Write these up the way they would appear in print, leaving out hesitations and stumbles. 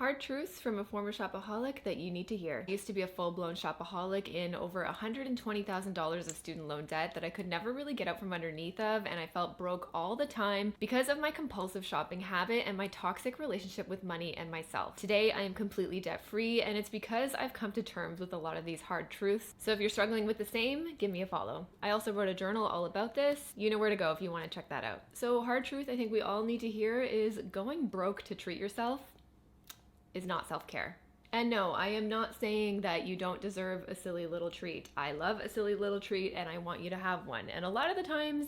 Hard truths from a former shopaholic that you need to hear. I used to be a full-blown shopaholic in over $120,000 of student loan debt that I could never really get out from underneath of, and I felt broke all the time because of my compulsive shopping habit and my toxic relationship with money and myself. Today, I am completely debt-free, and it's because I've come to terms with a lot of these hard truths. So if you're struggling with the same, give me a follow. I also wrote a journal all about this. You know where to go if you want to check that out. So hard truth I think we all need to hear is going broke to treat yourself is not self-care. And no, I am not saying that you don't deserve a silly little treat. I love a silly little treat and I want you to have one. And a lot of the times,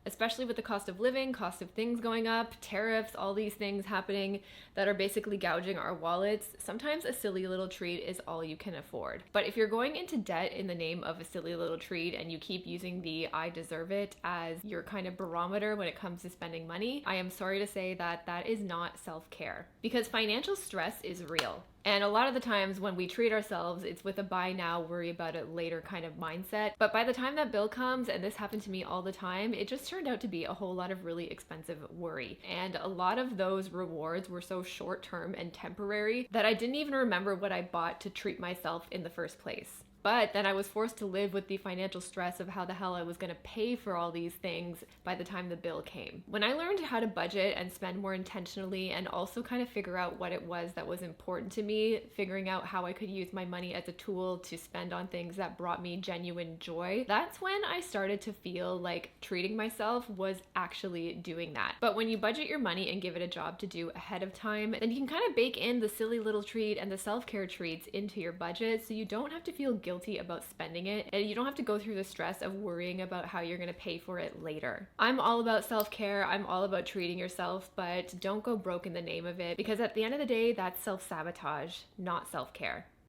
especially with the cost of living, cost of things going up, tariffs, all these things happening that are basically gouging our wallets, sometimes a silly little treat is all you can afford. But if you're going into debt in the name of a silly little treat and you keep using the I deserve it as your kind of barometer when it comes to spending money, I am sorry to say that that is not self-care, because financial stress is real. And a lot of the times when we treat ourselves, it's with a buy now, worry about it later kind of mindset. But by the time that bill comes, and this happened to me all the time, it just turned out to be a whole lot of really expensive worry. And a lot of those rewards were so short term and temporary that I didn't even remember what I bought to treat myself in the first place. But then I was forced to live with the financial stress of how the hell I was gonna pay for all these things by the time the bill came. When I learned how to budget and spend more intentionally and also kind of figure out what it was that was important to me, figuring out how I could use my money as a tool to spend on things that brought me genuine joy, that's when I started to feel like treating myself was actually doing that. But when you budget your money and give it a job to do ahead of time, then you can kind of bake in the silly little treat and the self-care treats into your budget so you don't have to feel guilty about spending it, and you don't have to go through the stress of worrying about how you're going to pay for it later. I'm all about self-care, I'm all about treating yourself, but don't go broke in the name of it, because at the end of the day, that's self-sabotage, not self-care.